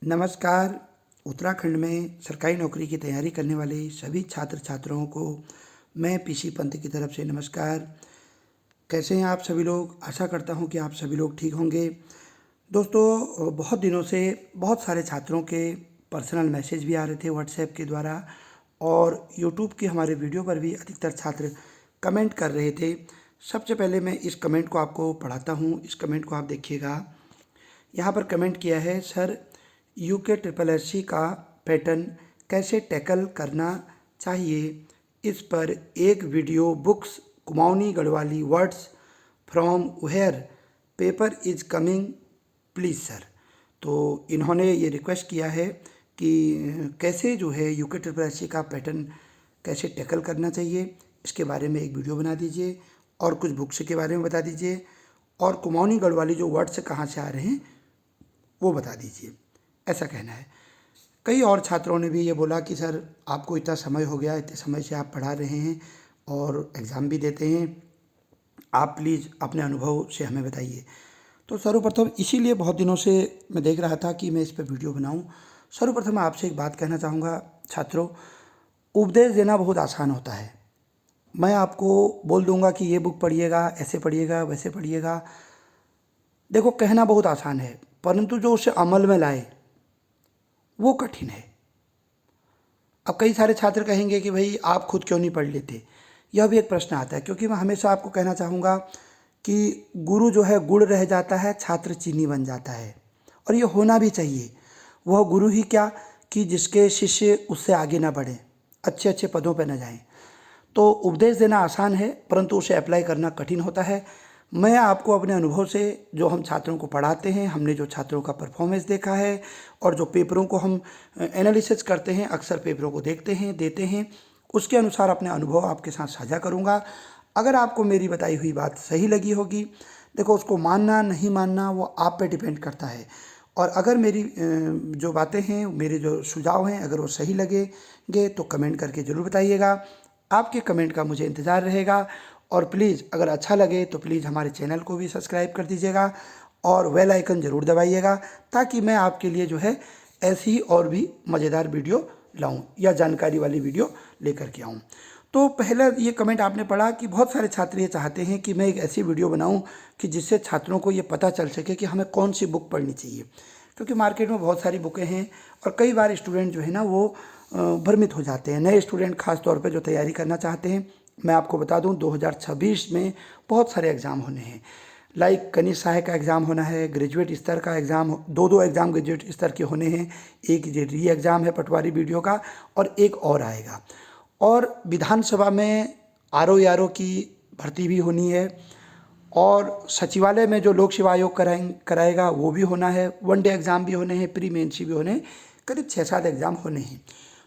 नमस्कार। उत्तराखंड में सरकारी नौकरी की तैयारी करने वाले सभी छात्र छात्राओं को मैं पीसी पंत की तरफ से नमस्कार। कैसे हैं आप सभी लोग? आशा करता हूं कि आप सभी लोग ठीक होंगे। दोस्तों, बहुत दिनों से बहुत सारे छात्रों के पर्सनल मैसेज भी आ रहे थे व्हाट्सएप के द्वारा, और यूट्यूब के हमारे वीडियो पर भी अधिकतर छात्र कमेंट कर रहे थे। सबसे पहले मैं इस कमेंट को आपको पढ़ाता हूं। इस कमेंट को आप देखिएगा। यहाँ पर कमेंट किया है, सर यूके ट्रिपल एससी का पैटर्न कैसे टैकल करना चाहिए, इस पर एक video books Kumaoni Garhwali words from where paper is coming please sir. तो इन्होंने ये रिक्वेस्ट किया है कि कैसे जो है यूके ट्रिपल एससी का पैटर्न कैसे टैकल करना चाहिए, इसके बारे में एक वीडियो बना दीजिए और कुछ बुक्स के बारे में बता दीजिए, और कुमाऊनी गढ़वाली जो वर्ड्स कहाँ से आ रहे हैं वो बता दीजिए, ऐसा कहना है। कई और छात्रों ने भी ये बोला कि सर आपको इतना समय हो गया, इतने समय से आप पढ़ा रहे हैं और एग्ज़ाम भी देते हैं, आप प्लीज़ अपने अनुभव से हमें बताइए। तो सर्वप्रथम इसीलिए बहुत दिनों से मैं देख रहा था कि मैं इस पर वीडियो बनाऊं। सर्वप्रथम आपसे एक बात कहना चाहूँगा छात्रों, उपदेश देना बहुत आसान होता है। मैं आपको बोल दूंगा कि ये बुक पढ़िएगा, ऐसे पढ़िएगा, वैसे पढ़िएगा। देखो, कहना बहुत आसान है, परंतु जो उसे अमल में लाए वो कठिन है। अब कई सारे छात्र कहेंगे कि भाई आप खुद क्यों नहीं पढ़ लेते, यह भी एक प्रश्न आता है, क्योंकि मैं हमेशा आपको कहना चाहूँगा कि गुरु जो है गुड़ रह जाता है, छात्र चीनी बन जाता है, और ये होना भी चाहिए। वह गुरु ही क्या कि जिसके शिष्य उससे आगे ना बढ़ें, अच्छे अच्छे पदों पर न जाएं। तो उपदेश देना आसान है, परंतु उसे अप्लाई करना कठिन होता है। मैं आपको अपने अनुभव से, जो हम छात्रों को पढ़ाते हैं, हमने जो छात्रों का परफॉर्मेंस देखा है और जो पेपरों को हम एनालिसिस करते हैं, अक्सर पेपरों को देखते हैं, देते हैं, उसके अनुसार अपने अनुभव आपके साथ साझा करूंगा। अगर आपको मेरी बताई हुई बात सही लगी होगी, देखो उसको मानना नहीं मानना वो आप पे डिपेंड करता है, और अगर मेरी जो बातें हैं, मेरे जो सुझाव हैं, अगर वो सही लगेंगे तो कमेंट करके ज़रूर बताइएगा। आपके कमेंट का मुझे इंतज़ार रहेगा, और प्लीज़ अगर अच्छा लगे तो प्लीज़ हमारे चैनल को भी सब्सक्राइब कर दीजिएगा और बेल आइकन ज़रूर दबाइएगा, ताकि मैं आपके लिए जो है ऐसी और भी मज़ेदार वीडियो लाऊं या जानकारी वाली वीडियो लेकर के आऊं। तो पहला ये कमेंट आपने पढ़ा कि बहुत सारे छात्र ये चाहते हैं कि मैं एक ऐसी वीडियो बनाऊं कि जिससे छात्रों को ये पता चल सके कि हमें कौन सी बुक पढ़नी चाहिए, क्योंकि मार्केट में बहुत सारी बुकें हैं और कई बार स्टूडेंट जो है ना वो भ्रमित हो जाते हैं। नए स्टूडेंट खास तौर पे जो तैयारी करना चाहते हैं, मैं आपको बता दूं 2026 में बहुत सारे एग्ज़ाम होने हैं। लाइक कनिष्ठ सहायक का एग्ज़ाम होना है, ग्रेजुएट स्तर का एग्ज़ाम, दो एग्ज़ाम ग्रेजुएट स्तर के होने हैं। एक री एग्ज़ाम है पटवारी वीडियो का, और एक और आएगा। और विधानसभा में आरओ की भर्ती भी होनी है, और सचिवालय में जो लोक सेवा आयोग कराएगा वो भी होना है। वनडे एग्ज़ाम भी होने हैं, प्री मेंस भी होने हैं, करीब 6-7 एग्ज़ाम होने हैं।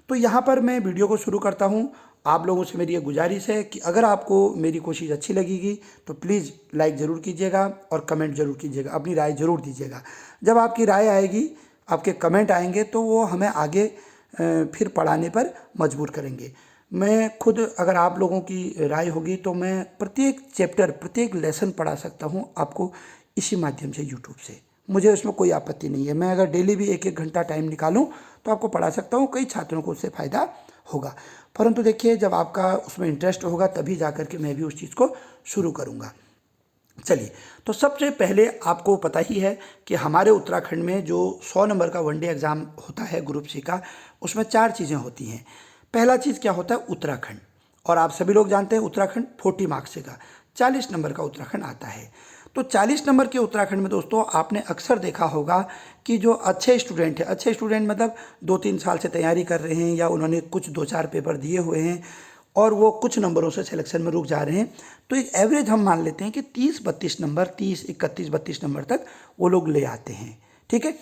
तो यहाँ पर मैं वीडियो को शुरू करता हूँ। आप लोगों से मेरी ये गुजारिश है कि अगर आपको मेरी कोशिश अच्छी लगेगी तो प्लीज़ लाइक ज़रूर कीजिएगा और कमेंट ज़रूर कीजिएगा, अपनी राय ज़रूर दीजिएगा। जब आपकी राय आएगी, आपके कमेंट आएंगे, तो वो हमें आगे फिर पढ़ाने पर मजबूर करेंगे। मैं खुद, अगर आप लोगों की राय होगी तो मैं प्रत्येक चैप्टर, प्रत्येक लेसन पढ़ा सकता हूँ आपको इसी माध्यम से, यूट्यूब से। मुझे उसमें कोई आपत्ति नहीं है। मैं अगर डेली भी 1-1 घंटा टाइम निकालूं तो आपको पढ़ा सकता हूं। कई छात्रों को उससे फ़ायदा होगा, परंतु देखिए जब आपका उसमें इंटरेस्ट होगा तभी जा कर के मैं भी उस चीज़ को शुरू करूंगा। चलिए, तो सबसे पहले आपको पता ही है कि हमारे उत्तराखंड में जो 100 नंबर का वनडे एग्ज़ाम होता है ग्रुप सी का, उसमें 4 चीज़ें होती हैं। पहला चीज़ क्या होता है? उत्तराखंड। और आप सभी लोग जानते हैं उत्तराखंड 40 मार्क्स से का 40 नंबर का उत्तराखंड आता है। तो 40 नंबर के उत्तराखंड में दोस्तों आपने अक्सर देखा होगा कि जो अच्छे स्टूडेंट हैं, अच्छे स्टूडेंट मतलब 2-3 साल से तैयारी कर रहे हैं, या उन्होंने कुछ 2-4 पेपर दिए हुए हैं और वो कुछ नंबरों से सिलेक्शन में रुक जा रहे हैं, तो एक एवरेज हम मान लेते हैं कि 30-32 नंबर, 30-31-32 नंबर तक वो लोग ले आते हैं, ठीक है।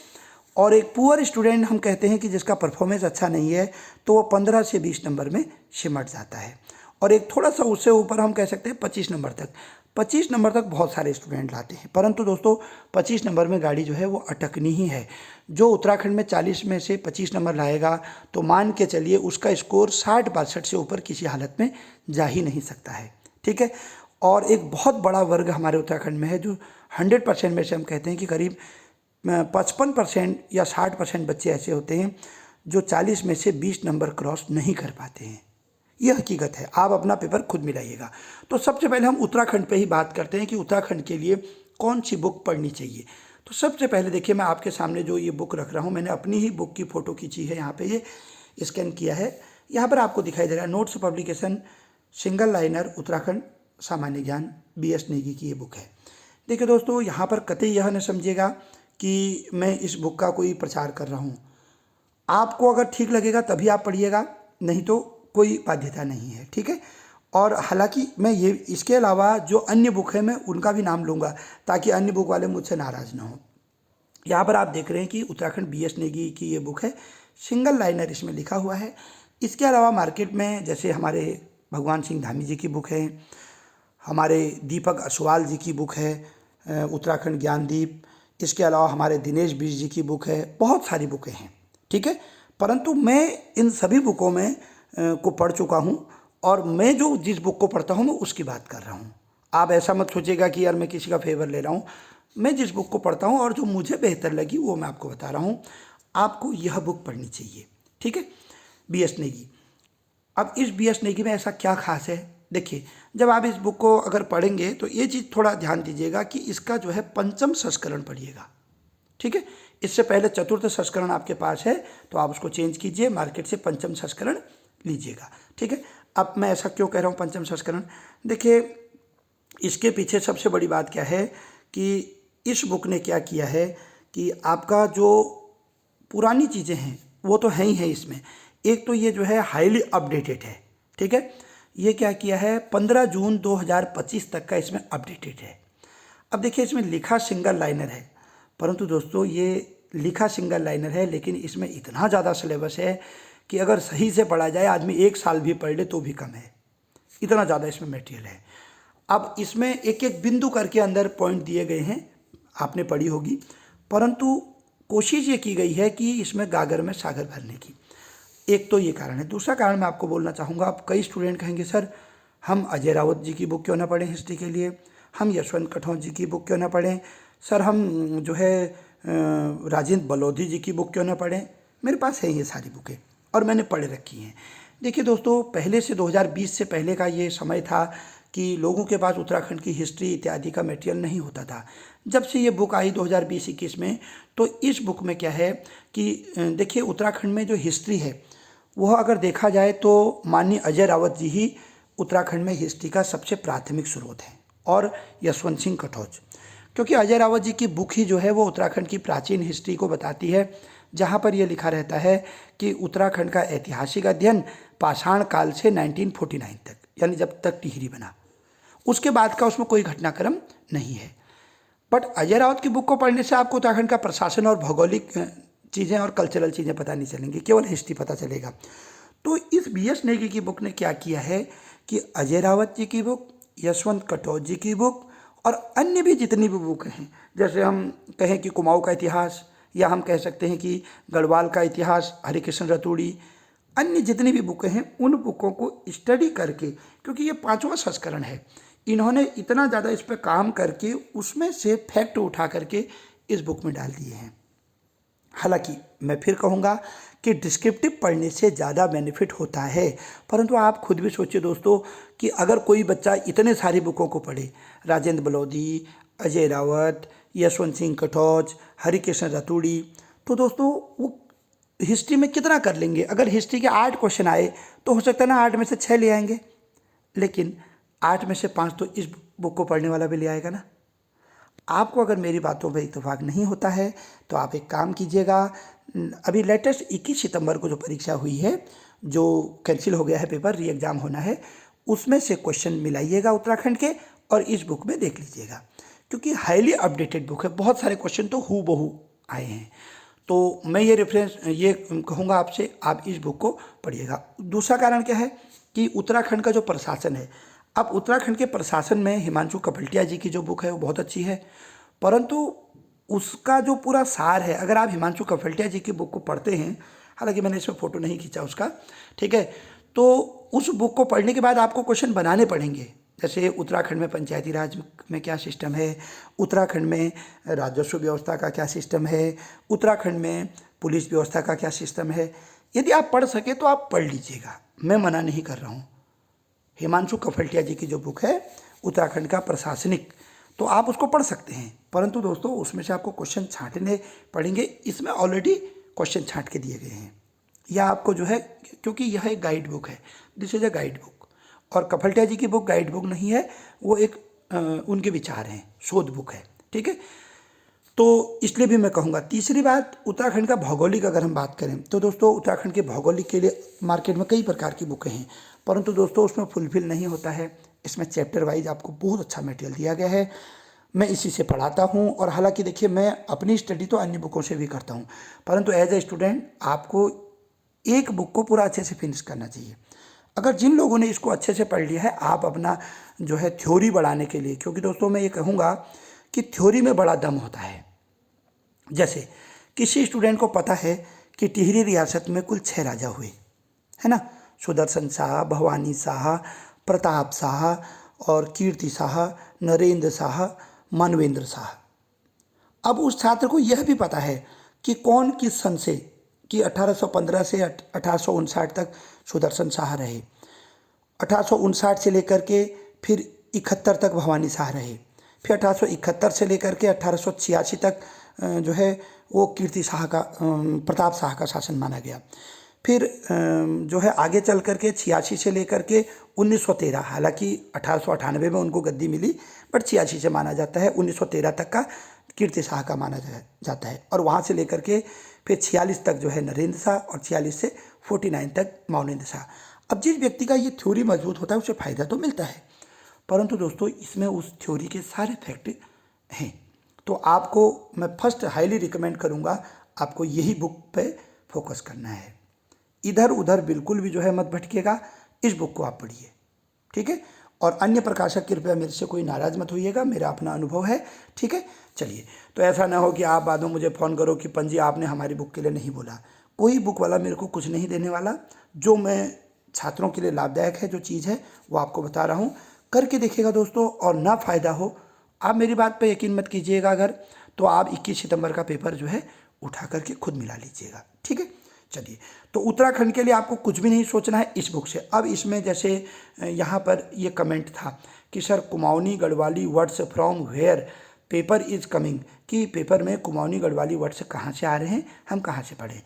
और एक पुअर स्टूडेंट हम कहते हैं कि जिसका परफॉर्मेंस अच्छा नहीं है, तो वो 15 से 20 नंबर में सिमट जाता है। और एक थोड़ा सा उससे ऊपर हम कह सकते हैं 25 नंबर तक। 25 नंबर तक बहुत सारे स्टूडेंट लाते हैं, परंतु दोस्तों 25 नंबर में गाड़ी जो है वो अटकनी ही है। जो उत्तराखंड में 40 में से 25 नंबर लाएगा तो मान के चलिए उसका स्कोर 60-62 से ऊपर किसी हालत में जा ही नहीं सकता है, ठीक है। और एक बहुत बड़ा वर्ग हमारे उत्तराखंड में है जो 100% में से हम कहते हैं कि करीब 55% या 60% बच्चे ऐसे होते हैं जो 40 में से 20 नंबर क्रॉस नहीं कर पाते हैं। ये हकीकत है, आप अपना पेपर खुद मिलाइएगा। तो सबसे पहले हम उत्तराखंड पे ही बात करते हैं कि उत्तराखंड के लिए कौन सी बुक पढ़नी चाहिए। तो सबसे पहले देखिए, मैं आपके सामने जो ये बुक रख रहा हूँ, मैंने अपनी ही बुक की फ़ोटो खींची है, यहाँ पे ये स्कैन किया है। यहाँ पर आपको दिखाई दे रहा है notes publication single liner Uttarakhand सामान्य ज्ञान, BS नेगी की ये बुक है। देखिए दोस्तों, यहाँ पर कतई यह न समझिएगा कि मैं इस बुक का कोई प्रचार कर रहा हूँ। आपको अगर ठीक लगेगा तभी आप पढ़िएगा, नहीं तो कोई बाध्यता नहीं है, ठीक है। और हालांकि मैं ये इसके अलावा जो अन्य बुक है मैं उनका भी नाम लूँगा ताकि अन्य बुक वाले मुझसे नाराज़ ना हो। यहाँ पर आप देख रहे हैं कि उत्तराखंड BS नेगी की ये बुक है, सिंगल लाइनर इसमें लिखा हुआ है। इसके अलावा मार्केट में जैसे हमारे भगवान सिंह धामी जी की बुक है, हमारे दीपक असवाल जी की बुक है उत्तराखंड ज्ञानदीप, इसके अलावा हमारे दिनेश बिज जी की बुक है, बहुत सारी बुकें हैं, ठीक है। परंतु मैं इन सभी बुकों में को पढ़ चुका हूँ और मैं जो जिस बुक को पढ़ता हूँ मैं उसकी बात कर रहा हूँ। आप ऐसा मत सोचिएगा कि यार मैं किसी का फेवर ले रहा हूँ। मैं जिस बुक को पढ़ता हूँ और जो मुझे बेहतर लगी वो मैं आपको बता रहा हूँ। आपको यह बुक पढ़नी चाहिए, ठीक है, BS नेगी। अब इस BS नेगी में ऐसा क्या खास है, देखिए, जब आप इस बुक को अगर पढ़ेंगे तो ये चीज़ थोड़ा ध्यान दीजिएगा कि इसका जो है 5म संस्करण पढ़िएगा, ठीक है। इससे पहले 4th संस्करण आपके पास है तो आप उसको चेंज कीजिए, मार्केट से 5म संस्करण लीजिएगा, ठीक है। अब मैं ऐसा क्यों कह रहा हूँ 5म संस्करण, देखिए इसके पीछे सबसे बड़ी बात क्या है कि इस बुक ने क्या किया है कि आपका जो पुरानी चीज़ें हैं वो तो हैं ही हैं इसमें, एक तो ये जो है हाईली अपडेटेड है, ठीक है। ये क्या किया है 15 जून 2025 तक का इसमें अपडेटेड है। अब देखिए इसमें लिखा सिंगल लाइनर है, परंतु दोस्तों ये लिखा सिंगल लाइनर है लेकिन इसमें इतना ज़्यादा सिलेबस है कि अगर सही से पढ़ा जाए आदमी 1 साल भी पढ़ ले तो भी कम है, इतना ज़्यादा इसमें मटेरियल है। अब इसमें एक एक बिंदु करके अंदर पॉइंट दिए गए हैं, आपने पढ़ी होगी, परंतु कोशिश ये की गई है कि इसमें गागर में सागर भरने की। एक तो ये कारण है। दूसरा कारण मैं आपको बोलना चाहूँगा, आप कई स्टूडेंट कहेंगे सर हम अजय रावत जी की बुक क्यों ना पढ़ें हिस्ट्री के लिए, हम यशवंत कठोर जी की बुक क्यों ना पढ़ें, सर हम जो है राजेंद्र बलोधी जी की बुक क्यों ना पढ़ें। मेरे पास है ये सारी बुकें और मैंने पढ़ रखी हैं। देखिए दोस्तों, पहले से 2020 से पहले का ये समय था कि लोगों के पास उत्तराखंड की हिस्ट्री इत्यादि का मटेरियल नहीं होता था। जब से ये बुक आई 2020-21 में, तो इस बुक में क्या है कि देखिए उत्तराखंड में जो हिस्ट्री है वह अगर देखा जाए तो माननीय अजय रावत जी ही उत्तराखंड में हिस्ट्री का सबसे प्राथमिक स्रोत है, और यशवंत सिंह कठोर, क्योंकि अजय रावत जी की बुक ही जो है वो उत्तराखंड की प्राचीन हिस्ट्री को बताती है, जहाँ पर यह लिखा रहता है कि उत्तराखंड का ऐतिहासिक अध्ययन पाषाण काल से 1949 तक, यानी जब तक टिहरी बना, उसके बाद का उसमें कोई घटनाक्रम नहीं है। बट अजय रावत की बुक को पढ़ने से आपको उत्तराखंड का प्रशासन और भौगोलिक चीज़ें और कल्चरल चीज़ें पता नहीं चलेंगी, केवल हिस्ट्री पता चलेगा। तो इस BS नेगी की बुक ने क्या किया है कि अजय रावत जी की बुक, यशवंत कठोर जी की बुक और अन्य भी जितनी भी बुक हैं, जैसे हम कहें कि कुमाऊँ का इतिहास, या हम कह सकते हैं कि गढ़वाल का इतिहास, हरिकृष्ण रतूड़ी, अन्य जितनी भी बुकें हैं उन बुकों को स्टडी करके, क्योंकि ये 5वां संस्करण है, इन्होंने इतना ज़्यादा इस पर काम करके उसमें से फैक्ट उठा करके इस बुक में डाल दिए हैं। हालांकि मैं फिर कहूँगा कि डिस्क्रिप्टिव पढ़ने से ज़्यादा बेनिफिट होता है, परंतु आप खुद भी सोचिए दोस्तों कि अगर कोई बच्चा इतने सारी बुकों को पढ़े, राजेंद्र बलोधी, अजय रावत, यशवंत सिंह कठोर, हरिकृष्ण रतूड़ी, तो दोस्तों वो हिस्ट्री में कितना कर लेंगे। अगर हिस्ट्री के 8 क्वेश्चन आए तो हो सकता है ना 8 में से 6 ले आएंगे, लेकिन 8 में से 5 तो इस बुक को पढ़ने वाला भी ले आएगा ना। आपको अगर मेरी बातों पर इत्तेफाक नहीं होता है तो आप एक काम कीजिएगा, अभी लेटेस्ट 21 सितंबर को जो परीक्षा हुई है, जो कैंसिल हो गया है पेपर, री एग्ज़ाम होना है, उसमें से क्वेश्चन मिलाइएगा उत्तराखंड के और इस बुक में देख लीजिएगा, क्योंकि हाईली अपडेटेड बुक है, बहुत सारे क्वेश्चन तो हूबहू आए हैं। तो मैं ये कहूँगा आपसे, आप इस बुक को पढ़िएगा। दूसरा कारण क्या है कि उत्तराखंड का जो प्रशासन है, अब उत्तराखंड के प्रशासन में हिमांशु कपलटिया जी की जो बुक है वो बहुत अच्छी है, परंतु उसका जो पूरा सार है, अगर आप हिमांशु कपलटिया जी की बुक को पढ़ते हैं, हालांकि मैंने इसमें फ़ोटो नहीं खींचा उसका, ठीक है, तो उस बुक को पढ़ने के बाद आपको क्वेश्चन बनाने पड़ेंगे, जैसे उत्तराखंड में पंचायती राज में क्या सिस्टम है, उत्तराखंड में राजस्व व्यवस्था का क्या सिस्टम है, उत्तराखंड में पुलिस व्यवस्था का क्या सिस्टम है। यदि आप पढ़ सके तो आप पढ़ लीजिएगा, मैं मना नहीं कर रहा हूँ। हिमांशु कफलटिया जी की जो बुक है उत्तराखंड का प्रशासनिक, तो आप उसको पढ़ सकते हैं, परंतु दोस्तों उसमें से आपको क्वेश्चन छांटने पड़ेंगे। इसमें ऑलरेडी क्वेश्चन छांट के दिए गए हैं, या आपको जो है, क्योंकि यह एक गाइड बुक है, this is a guide book. और कफलटिया जी की बुक गाइड बुक नहीं है, वो एक उनके विचार हैं, शोध बुक है, ठीक है। तो इसलिए भी मैं कहूँगा। तीसरी बात, उत्तराखंड का भौगोलिक अगर हम बात करें तो दोस्तों उत्तराखंड के भौगोलिक के लिए मार्केट में कई प्रकार की बुकें हैं, परंतु दोस्तों उसमें फुलफिल नहीं होता है। इसमें चैप्टर वाइज आपको बहुत अच्छा मटेरियल दिया गया है, मैं इसी से पढ़ाता हूँ। और हालांकि देखिए, मैं अपनी स्टडी तो अन्य बुकों से भी करता हूँ, परंतु एज ए स्टूडेंट आपको एक बुक को पूरा अच्छे से फिनिश करना चाहिए। अगर जिन लोगों ने इसको अच्छे से पढ़ लिया है, आप अपना जो है थ्योरी बढ़ाने के लिए, क्योंकि दोस्तों मैं ये कहूँगा कि थ्योरी में बड़ा दम होता है। जैसे किसी स्टूडेंट को पता है कि टिहरी रियासत में कुल 6 राजा हुए, है ना, सुदर्शन शाह, भवानी शाह, प्रताप शाह और कीर्ति शाह, नरेंद्र शाह, मानवेंद्र शाह। अब उस छात्र को यह भी पता है कि कौन किस सन से, कि 1815 से 1859 तक सुदर्शन शाह रहे, 1859 से लेकर के फिर 71 तक भवानी शाह रहे, फिर 1871 से लेकर के 1886 तक जो है वो कीर्ति शाह का, प्रताप शाह का शासन माना गया। फिर जो है आगे चल करके 86 से लेकर के 1913, हालांकि 1898 में उनको गद्दी मिली, बट 86 से माना जाता है, 1913 तक का कीर्ति शाह का माना जाता है। और वहाँ से लेकर के फिर 46 तक जो है नरेंद्र शाह, और 46 से 49 तक मानवेंद्र शाह। अब जिस व्यक्ति का ये थ्योरी मजबूत होता है उसे फ़ायदा तो मिलता है, परंतु दोस्तों इसमें उस थ्योरी के सारे फैक्ट हैं। तो आपको मैं फर्स्ट हाईली रिकमेंड करूँगा, आपको यही बुक पे फोकस करना है। इधर उधर बिल्कुल भी जो है मत भटकिएगा, इस बुक को आप पढ़िए, ठीक है। और अन्य प्रकाशक कृपया मेरे से कोई नाराज़ मत होइएगा, मेरा अपना अनुभव है, ठीक है। चलिए, तो ऐसा ना हो कि आप बाद में मुझे फ़ोन करो कि पंजी आपने हमारी बुक के लिए नहीं बोला। कोई बुक वाला मेरे को कुछ नहीं देने वाला, जो मैं छात्रों के लिए लाभदायक है जो चीज़ है वो आपको बता रहा हूँ, करके देखिएगा दोस्तों। और ना फ़ायदा हो, आप मेरी बात पे यकीन मत कीजिएगा, अगर तो आप 21 सितंबर का पेपर जो है उठा करके खुद मिला लीजिएगा, ठीक है। चलिए, तो उत्तराखंड के लिए आपको कुछ भी नहीं सोचना है इस बुक से। अब इसमें जैसे यहाँ पर ये कमेंट था कि sir Kumaoni Garhwali words from where paper is coming, कि पेपर में कुमाऊनी गढ़वाली वर्ड्स कहाँ से आ रहे हैं, हम कहाँ से पढ़ें।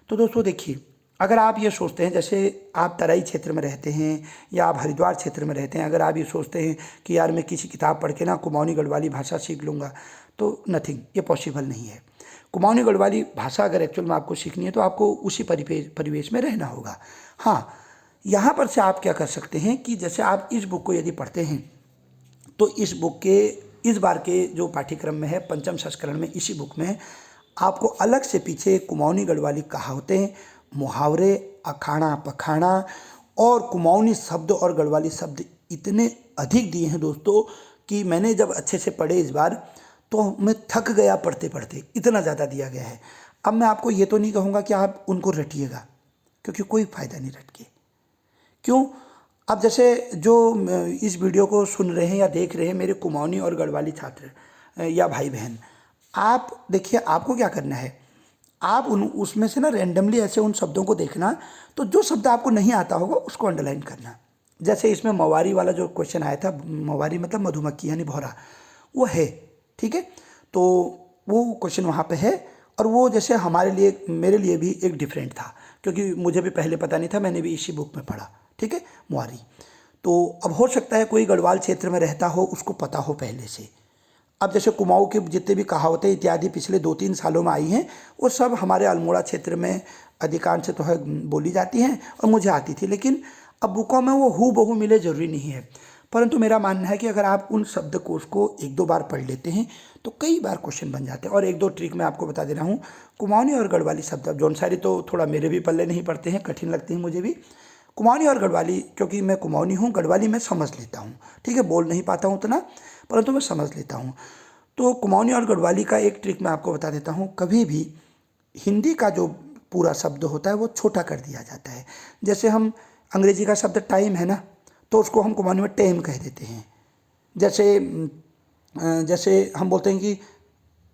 तो दोस्तों देखिए, अगर आप ये सोचते हैं, जैसे आप तराई क्षेत्र में रहते हैं या आप हरिद्वार क्षेत्र में रहते हैं, अगर आप ये सोचते हैं कि यार मैं किसी किताब पढ़ के ना कुमाऊनी गढ़वाली भाषा सीख लूँगा, तो नथिंग, ये पॉसिबल नहीं है। कुमाऊनी गढ़वाली भाषा अगर एक्चुअल में आपको सीखनी है तो आपको उसी परिवेश में रहना होगा। हाँ, यहाँ पर से आप क्या कर सकते हैं कि जैसे आप इस बुक को यदि पढ़ते हैं तो इस बुक के इस बार के जो पाठ्यक्रम में है, पंचम संस्करण में, इसी बुक में आपको अलग से पीछे कुमाऊनी गढ़वाली कहावतें, मुहावरे, अखाड़ा पखाड़ा और कुमाऊनी शब्द और गढ़वाली शब्द इतने अधिक दिए हैं दोस्तों कि मैंने जब अच्छे से पढ़े इस बार तो मैं थक गया पढ़ते पढ़ते, इतना ज़्यादा दिया गया है। अब मैं आपको ये तो नहीं कहूँगा कि आप उनको रटिएगा, क्योंकि कोई फ़ायदा नहीं रट के। क्यों? अब जैसे जो इस वीडियो को सुन रहे हैं या देख रहे हैं मेरे कुमाऊनी और गढ़वाली छात्र या भाई बहन, आप देखिए, आपको क्या करना है, आप उसमें से ना रैंडमली ऐसे उन शब्दों को देखना, तो जो शब्द आपको नहीं आता होगा उसको अंडरलाइन करना। जैसे इसमें मवारी वाला जो क्वेश्चन आया था, मवारी मतलब मधुमक्खी यानी भौरा, वो है, ठीक है। तो वो क्वेश्चन वहाँ पे है, और वो जैसे हमारे लिए, मेरे लिए भी एक डिफरेंट था, क्योंकि मुझे भी पहले पता नहीं था, मैंने भी इसी बुक में पढ़ा, ठीक है, मुहारी। तो अब हो सकता है कोई गढ़वाल क्षेत्र में रहता हो, उसको पता हो पहले से। अब जैसे कुमाऊँ के जितने भी कहावतें इत्यादि पिछले 2-3 सालों में आई हैं, वो सब हमारे अल्मोड़ा क्षेत्र में अधिकांश तो है बोली जाती हैं और मुझे आती थी, लेकिन अब बुकों में वो हूबहू मिले ज़रूरी नहीं है। परंतु मेरा मानना है कि अगर आप उन शब्दकोश को 1-2 बार पढ़ लेते हैं तो कई बार क्वेश्चन बन जाते हैं। और 1-2 ट्रिक मैं आपको बता दे रहा हूँ। कुमाऊनी और गढ़वाली शब्द, अब जौनसारी तो थोड़ा मेरे भी पल्ले नहीं पड़ते हैं, कठिन लगते हैं मुझे भी। कुमाऊनी और गढ़वाली, क्योंकि मैं कुमाऊनी हूँ, गढ़वाली मैं समझ लेता हूँ, ठीक है, बोल नहीं पाता हूँ उतना, परंतु मैं समझ लेता हूँ। तो कुमाऊनी और गढ़वाली का एक ट्रिक मैं आपको बता देता हूँ। कभी भी हिंदी का जो पूरा शब्द होता है वो छोटा कर दिया जाता है। जैसे हम अंग्रेजी का शब्द टाइम है ना, तो उसको हम कुमाऊनी में टेम कह देते हैं। जैसे हम बोलते हैं कि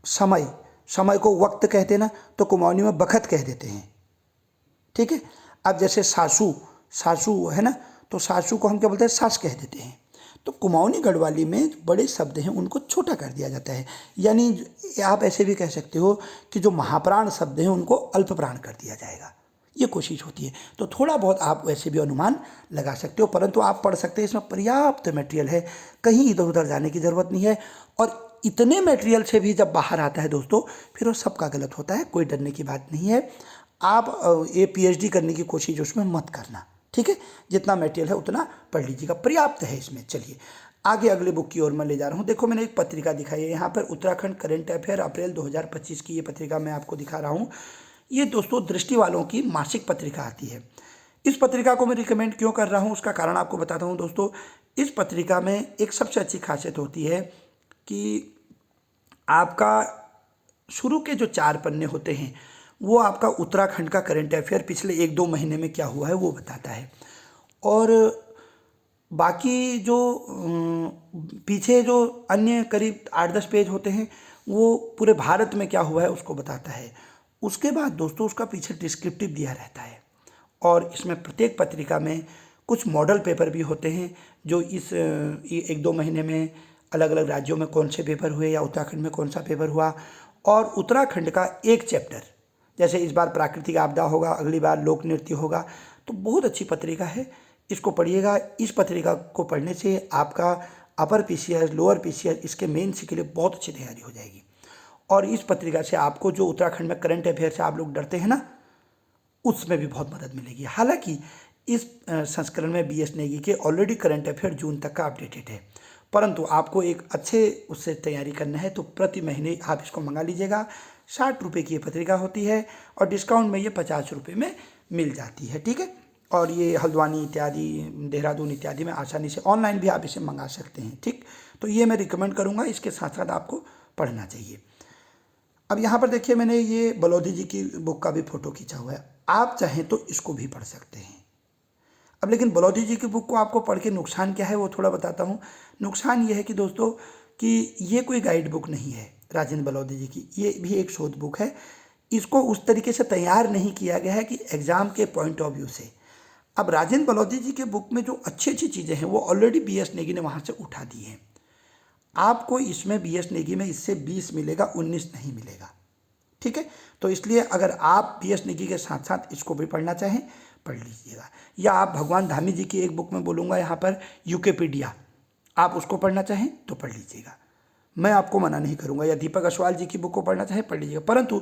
समय को वक्त कहते हैं ना, तो कुमाऊनी में बखत कह देते हैं। ठीक है। अब जैसे सासू है ना, तो सासू को हम क्या बोलते हैं, सास कह देते हैं। तो कुमाऊनी गढ़वाली में बड़े शब्द हैं उनको छोटा कर दिया जाता है, यानी आप ऐसे भी कह सकते हो कि जो महाप्राण शब्द हैं उनको अल्प प्राण कर दिया जाएगा, ये कोशिश होती है। तो थोड़ा बहुत आप वैसे भी अनुमान लगा सकते हो, परंतु आप पढ़ सकते हैं, इसमें पर्याप्त मटेरियल है, कहीं इधर उधर जाने की ज़रूरत नहीं है। और इतने मटेरियल से भी जब बाहर आता है दोस्तों, फिर वो सबका गलत होता है, कोई डरने की बात नहीं है। आप ये PhD करने की कोशिश उसमें मत करना, ठीक है। जितना मटेरियल है उतना पढ़ लीजिएगा, पर्याप्त है इसमें। चलिए आगे अगले बुक की ओर मैं ले जा रहा हूँ। देखो मैंने एक पत्रिका दिखाई है यहाँ पर, उत्तराखंड करंट अफेयर अप्रैल 2025 की ये पत्रिका मैं आपको दिखा रहा हूँ। ये दोस्तों दृष्टि वालों की मासिक पत्रिका आती है। इस पत्रिका को मैं रिकमेंड क्यों कर रहा हूँ उसका कारण आपको बताता हूँ दोस्तों। इस पत्रिका में एक सबसे अच्छी खासियत होती है कि आपका शुरू के जो 4 पन्ने होते हैं वो आपका उत्तराखंड का करंट अफेयर पिछले 1-2 महीने में क्या हुआ है वो बताता है, और बाकी जो पीछे जो अन्य करीब 8-10 पेज होते हैं वो पूरे भारत में क्या हुआ है उसको बताता है। उसके बाद दोस्तों उसका पीछे डिस्क्रिप्टिव दिया रहता है, और इसमें प्रत्येक पत्रिका में कुछ मॉडल पेपर भी होते हैं जो इस 1-2 महीने में अलग अलग राज्यों में कौन से पेपर हुए या उत्तराखंड में कौन सा पेपर हुआ, और उत्तराखंड का एक चैप्टर, जैसे इस बार प्राकृतिक आपदा होगा, अगली बार लोक नृत्य होगा। तो बहुत अच्छी पत्रिका है, इसको पढ़िएगा। इस पत्रिका को पढ़ने से आपका अपर PCS, लोअर PCS, इसके मेंस के लिए बहुत अच्छी तैयारी हो जाएगी। और इस पत्रिका से आपको जो उत्तराखंड में करंट अफेयर से आप लोग डरते हैं ना, उसमें भी बहुत मदद मिलेगी। हालांकि इस संस्करण में BS नेगी के ऑलरेडी करंट अफेयर जून तक का अपडेटेड है, परंतु आपको एक अच्छे उससे तैयारी करना है तो प्रति महीने आप इसको मंगा लीजिएगा। 60 रुपये की ये पत्रिका होती है और डिस्काउंट में ये 50 रुपये में मिल जाती है, ठीक है। और ये हल्द्वानी इत्यादि, देहरादून इत्यादि में आसानी से ऑनलाइन भी आप इसे मंगा सकते हैं, ठीक। तो ये मैं रिकमेंड करूँगा, इसके साथ साथ आपको पढ़ना चाहिए। अब यहाँ पर देखिए मैंने ये बलौदी जी की बुक का भी फ़ोटो खींचा हुआ है, आप चाहें तो इसको भी पढ़ सकते हैं। अब लेकिन बलौदी जी की बुक को आपको पढ़ के नुकसान क्या है वो थोड़ा बताता हूँ। नुकसान ये है कि दोस्तों कि ये कोई गाइड बुक नहीं है राजेंद्र बलौदी जी की, ये भी एक शोध बुक है। इसको उस तरीके से तैयार नहीं किया गया है कि एग्ज़ाम के पॉइंट ऑफ व्यू से। अब राजेंद्र बलौदी जी के बुक में जो अच्छी अच्छी चीज़ें हैं वो ऑलरेडी BS नेगी ने वहाँ से उठा दी हैं। आपको इसमें BS नेगी में इससे 20 मिलेगा, 19 नहीं मिलेगा, ठीक है। तो इसलिए अगर आप BS नेगी के साथ साथ इसको भी पढ़ना चाहें पढ़ लीजिएगा। या आप भगवान धामी जी की एक बुक में बोलूँगा यहाँ पर, यूकेपीडिया, आप उसको पढ़ना चाहें तो पढ़ लीजिएगा, मैं आपको मना नहीं करूँगा। या दीपक अश्वाल जी की बुक को पढ़ना चाहें पढ़ लीजिएगा, परंतु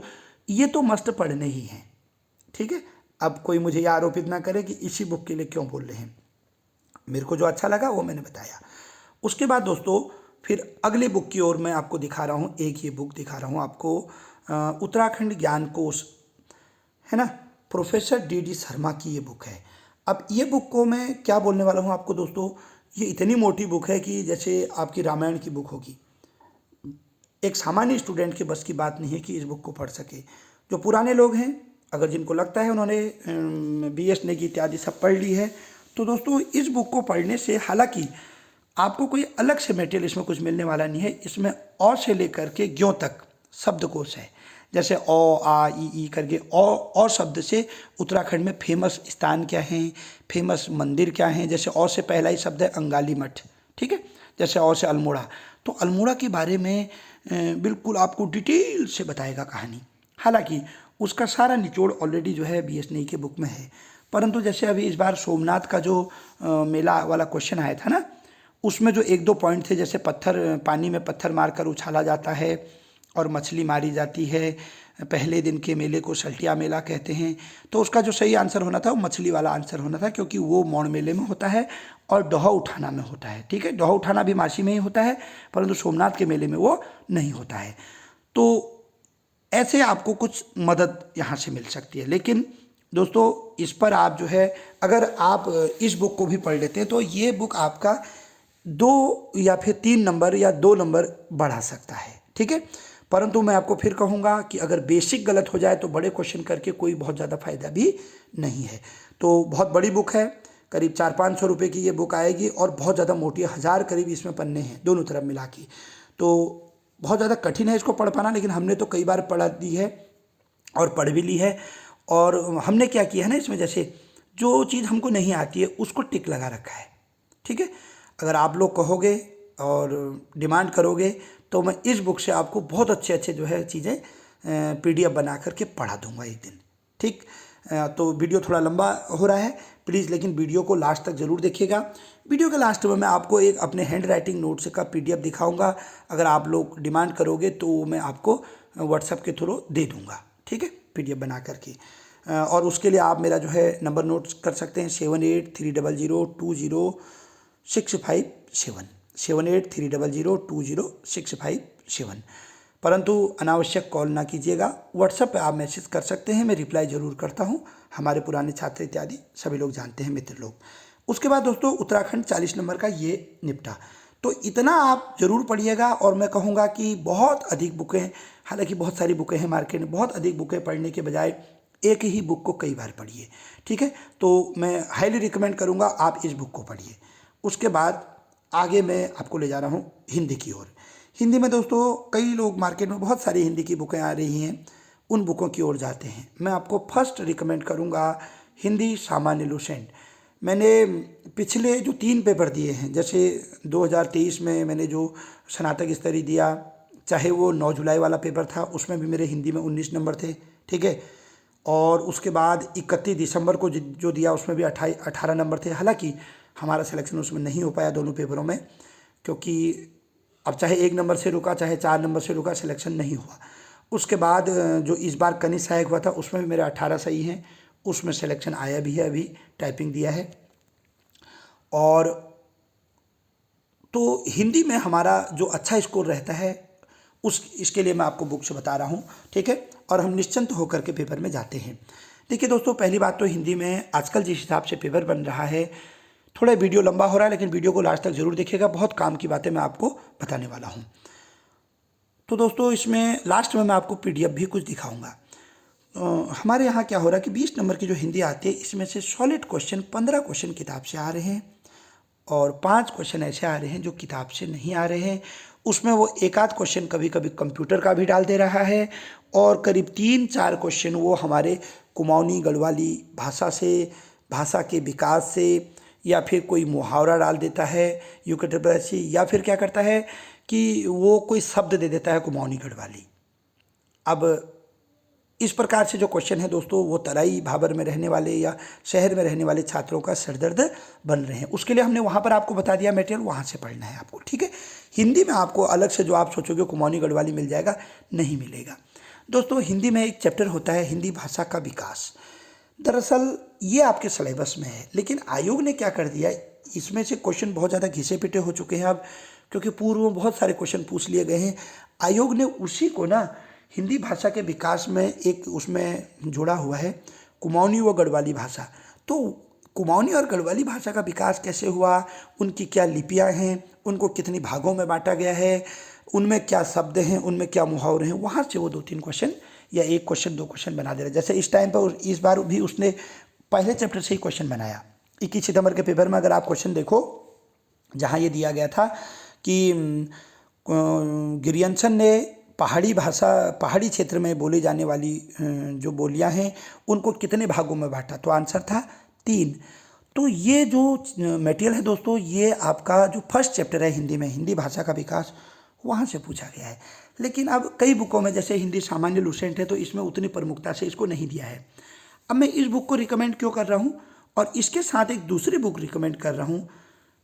ये तो मस्ट पढ़ने ही हैं, ठीक है। अब कोई मुझे यह आरोपित ना करे कि इसी बुक के लिए क्यों बोल रहे हैं, मेरे को जो अच्छा लगा वो मैंने बताया। उसके बाद दोस्तों फिर अगले बुक की ओर मैं आपको दिखा रहा हूँ। एक ये बुक दिखा रहा हूँ आपको, उत्तराखंड ज्ञान कोश है ना, प्रोफेसर DD शर्मा की ये बुक है। अब ये बुक को मैं क्या बोलने वाला हूँ आपको दोस्तों, ये इतनी मोटी बुक है कि जैसे आपकी रामायण की बुक होगी। एक सामान्य स्टूडेंट के बस की बात नहीं है कि इस बुक को पढ़ सके। जो पुराने लोग हैं, अगर जिनको लगता है उन्होंने BS नेगी इत्यादि सब पढ़ ली है, तो दोस्तों इस बुक को पढ़ने से हालांकि आपको कोई अलग से मटेरियल इसमें कुछ मिलने वाला नहीं है। इसमें अ से लेकर के ज्यों तक शब्दकोश है, जैसे अ, आ, ई करके अ शब्द से उत्तराखंड में फेमस स्थान क्या हैं, फेमस मंदिर क्या हैं। जैसे अ से पहला ही शब्द है अंगाली मठ, ठीक है। जैसे अ से अल्मोड़ा, तो अल्मोड़ा के बारे में बिल्कुल आपको डिटेल से बताएगा कहानी। हालांकि उसका सारा निचोड़ ऑलरेडी जो है BS नेगी के बुक में है, परंतु जैसे अभी इस बार सोमनाथ का जो मेला वाला क्वेश्चन आया था ना, उसमें जो 1-2 पॉइंट थे, जैसे पानी में पत्थर मारकर उछाला जाता है और मछली मारी जाती है, पहले दिन के मेले को सल्टिया मेला कहते हैं। तो उसका जो सही आंसर होना था वो मछली वाला आंसर होना था, क्योंकि वो मौड़ मेले में होता है और डोहा उठाना में होता है, ठीक है। डोहा उठाना भी मासी में ही होता है, परंतु सोमनाथ के मेले में वो नहीं होता है। तो ऐसे आपको कुछ मदद यहाँ से मिल सकती है। लेकिन दोस्तों इस पर आप जो है, अगर आप इस बुक को भी पढ़ लेते हैं तो ये बुक आपका 2 या फिर 3 नंबर या 2 नंबर बढ़ा सकता है, ठीक है। परंतु मैं आपको फिर कहूँगा कि अगर बेसिक गलत हो जाए तो बड़े क्वेश्चन करके कोई बहुत ज़्यादा फायदा भी नहीं है। तो बहुत बड़ी बुक है, करीब 400-500 रुपये की ये बुक आएगी और बहुत ज़्यादा मोटी है, 1000 करीब इसमें पन्ने हैं दोनों तरफ मिला के। तो बहुत ज़्यादा कठिन है इसको पढ़ पाना, लेकिन हमने तो कई बार पढ़ा दी है और पढ़ भी ली है। और हमने क्या किया है ना, इसमें जैसे जो चीज़ हमको नहीं आती है उसको टिक लगा रखा है, ठीक है। अगर आप लोग कहोगे और डिमांड करोगे तो मैं इस बुक से आपको बहुत अच्छे अच्छे जो है चीज़ें PDF बना करके पढ़ा दूंगा एक दिन, ठीक। तो वीडियो थोड़ा लंबा हो रहा है प्लीज़, लेकिन वीडियो को लास्ट तक ज़रूर देखिएगा। वीडियो के लास्ट में मैं आपको एक अपने हैंड राइटिंग नोट्स का PDF दिखाऊंगा। अगर आप लोग डिमांड करोगे तो मैं आपको व्हाट्सएप के थ्रू दे दूंगा, ठीक है, PDF बना करके। और उसके लिए आप मेरा जो है नंबर नोट कर सकते हैं 7830020657 7830020657। परंतु अनावश्यक कॉल ना कीजिएगा, व्हाट्सएप पे आप मैसेज कर सकते हैं, मैं रिप्लाई ज़रूर करता हूं। हमारे पुराने छात्र इत्यादि सभी लोग जानते हैं, मित्र लोग। उसके बाद दोस्तों उत्तराखंड 40 नंबर का ये निपटा। तो इतना आप ज़रूर पढ़िएगा। और मैं कहूँगा कि बहुत अधिक बुकें, हालांकि बहुत सारी बुकें हैं मार्केट में, बहुत अधिक बुकें पढ़ने के बजाय एक ही बुक को कई बार पढ़िए, ठीक है। तो मैं हाईली रिकमेंड करूँगा आप इस बुक को पढ़िए। उसके बाद आगे मैं आपको ले जा रहा हूँ हिंदी की ओर। हिंदी में दोस्तों कई लोग मार्केट में बहुत सारी हिंदी की बुकें आ रही हैं, उन बुकों की ओर जाते हैं। मैं आपको फर्स्ट रिकमेंड करूँगा हिंदी सामान्य लुसेंट। मैंने पिछले जो 3 पेपर दिए हैं, जैसे 2023 में मैंने जो स्नातक स्तरीय दिया, चाहे वो 9 जुलाई वाला पेपर था, उसमें भी मेरे हिंदी में 19 नंबर थे, ठीक है। और उसके बाद 31 दिसंबर को जो दिया उसमें भी 18 नंबर थे। हालांकि हमारा सिलेक्शन उसमें नहीं हो पाया दोनों पेपरों में, क्योंकि अब चाहे 1 नंबर से रुका चाहे 4 नंबर से रुका, सिलेक्शन नहीं हुआ। उसके बाद जो इस बार कनिष्ठ सहायक हुआ था उसमें भी मेरे 18 सही हैं, उसमें सिलेक्शन आया भी है, अभी टाइपिंग दिया है। और तो हिंदी में हमारा जो अच्छा स्कोर रहता है इसके लिए मैं आपको बुक से बता रहा हूँ, ठीक है। और हम निश्चिंत होकर के पेपर में जाते हैं। देखिए दोस्तों, पहली बात तो हिंदी में आजकल जिस हिसाब से पेपर बन रहा है, थोड़ा वीडियो लंबा हो रहा है, लेकिन वीडियो को लास्ट तक जरूर देखिएगा, बहुत काम की बातें मैं आपको बताने वाला हूँ। तो दोस्तों इसमें लास्ट में मैं आपको PDF भी कुछ दिखाऊंगा। हमारे यहाँ क्या हो रहा है कि 20 नंबर की जो हिंदी आती है, इसमें से सॉलिड क्वेश्चन 15 क्वेश्चन किताब से आ रहे हैं और 5 क्वेश्चन ऐसे आ रहे हैं जो किताब से नहीं आ रहे हैं। उसमें वो एक आध क्वेश्चन कभी कभी कंप्यूटर का भी डाल दे रहा है और करीब 3-4 क्वेश्चन वो हमारे कुमाऊनी गढ़वाली भाषा से, भाषा के विकास से, या फिर कोई मुहावरा डाल देता है यूकेटब्रसी, या फिर क्या करता है कि वो कोई शब्द दे देता है कुमाऊनी गढ़वाली। अब इस प्रकार से जो क्वेश्चन है दोस्तों, वो तराई भाबर में रहने वाले या शहर में रहने वाले छात्रों का सरदर्द बन रहे हैं। उसके लिए हमने वहाँ पर आपको बता दिया मटेरियल, वहाँ से पढ़ना है आपको, ठीक है। हिंदी में आपको अलग से जो आप सोचोगे कुमाऊनी गढ़वाली मिल जाएगा, नहीं मिलेगा। दोस्तों हिंदी में एक चैप्टर होता है हिंदी भाषा का विकास। दरअसल ये आपके सिलेबस में है, लेकिन आयोग ने क्या कर दिया, इसमें से क्वेश्चन बहुत ज़्यादा घिसे पिटे हो चुके हैं अब, क्योंकि पूर्व में बहुत सारे क्वेश्चन पूछ लिए गए हैं। आयोग ने उसी को ना हिंदी भाषा के विकास में एक उसमें जोड़ा हुआ है कुमाऊनी व गढ़वाली भाषा। तो कुमाऊनी और गढ़वाली भाषा का विकास कैसे हुआ, उनकी क्या लिपियाँ हैं, उनको कितनी भागों में बांटा गया है, उनमें क्या शब्द हैं, उनमें क्या मुहावरे हैं, वहाँ से वो 2-3 क्वेश्चन या 1 क्वेश्चन 2 क्वेश्चन बना दे रहे। जैसे इस टाइम पर इस बार भी उसने पहले चैप्टर से ही क्वेश्चन बनाया। 21 सितंबर के पेपर में अगर आप क्वेश्चन देखो, जहाँ ये दिया गया था कि गिरियंसन ने पहाड़ी क्षेत्र में बोली जाने वाली जो बोलियां हैं उनको कितने भागों में बांटा, तो आंसर था 3। तो ये जो मटेरियल है दोस्तों, ये आपका जो फर्स्ट चैप्टर है हिंदी में, हिंदी भाषा का विकास, वहाँ से पूछा गया है। लेकिन अब कई बुकों में, जैसे हिंदी सामान्य लुसेंट है, तो इसमें उतनी प्रमुखता से इसको नहीं दिया है। अब मैं इस बुक को रिकमेंड क्यों कर रहा हूँ, और इसके साथ एक दूसरी बुक रिकमेंड कर रहा हूँ।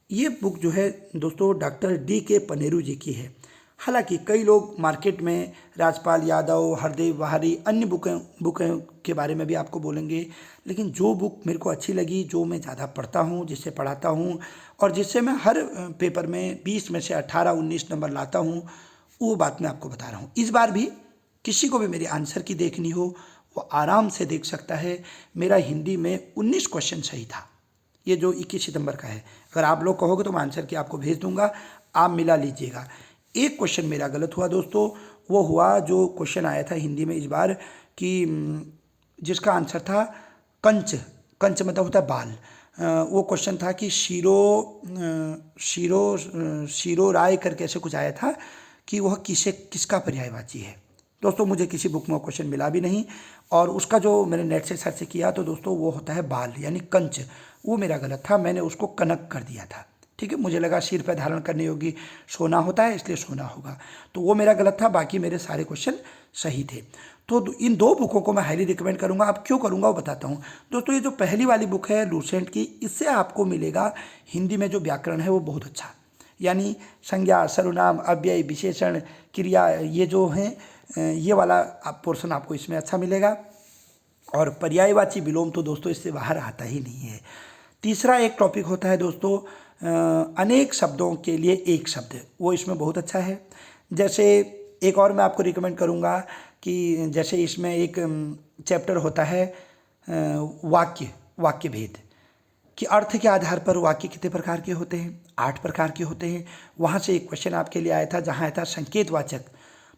ये बुक जो है दोस्तों डॉक्टर D.K. पनेरू जी की है। हालांकि कई लोग मार्केट में राजपाल यादव, हरदेव बहारी, अन्य बुकें के बारे में भी आपको बोलेंगे, लेकिन जो बुक मेरे को अच्छी लगी, जो मैं ज़्यादा पढ़ता हूँ, जिससे पढ़ाता हूँ और जिससे मैं हर पेपर में 20 में से 18-19 नंबर लाता हूँ, वो बात मैं आपको बता रहा हूँ। इस बार भी किसी को भी मेरी आंसर की देखनी हो, वो आराम से देख सकता है। मेरा हिंदी में 19 क्वेश्चन सही था, ये जो 21 सितंबर का है। अगर आप लोग कहोगे तो मैं आंसर की आपको भेज दूंगा, आप मिला लीजिएगा। एक क्वेश्चन मेरा गलत हुआ दोस्तों, वो हुआ जो क्वेश्चन आया था हिंदी में इस बार कि जिसका आंसर था कंच। कंच मतलब होता है बाल, वो क्वेश्चन था कि शीरो राय करके ऐसे कुछ आया था कि वह किसका पर्यायवाची है। दोस्तों मुझे किसी बुक में वो क्वेश्चन मिला भी नहीं, और उसका जो मैंने नेट से सर्च किया तो दोस्तों वो होता है बाल यानी कंच। वो मेरा गलत था, मैंने उसको कनक कर दिया था। ठीक है, मुझे लगा सिर पर धारण करने योग्य सोना होता है इसलिए सोना होगा, तो वो मेरा गलत था। बाकी मेरे सारे क्वेश्चन सही थे। तो इन दो बुकों को मैं हाईली रिकमेंड करूंगा। अब क्यों करूंगा वो बताता हूँ। दोस्तों ये जो पहली वाली बुक है लूसेंट की, इससे आपको मिलेगा हिंदी में जो व्याकरण है वो बहुत अच्छा, यानी संज्ञा, सर्वनाम, अव्यय, विशेषण, क्रिया, ये जो हैं ये वाला पोर्शन आपको इसमें अच्छा मिलेगा। और पर्यायवाची विलोम तो दोस्तों इससे बाहर आता ही नहीं है। तीसरा एक टॉपिक होता है दोस्तों अनेक शब्दों के लिए एक शब्द, वो इसमें बहुत अच्छा है। जैसे एक और मैं आपको रिकमेंड करूँगा कि जैसे इसमें एक चैप्टर होता है वाक्य भेद, कि अर्थ के आधार पर वाक्य कितने प्रकार के होते हैं, 8 प्रकार के होते हैं। वहाँ से एक क्वेश्चन आपके लिए आया था जहाँ आया था संकेतवाचक।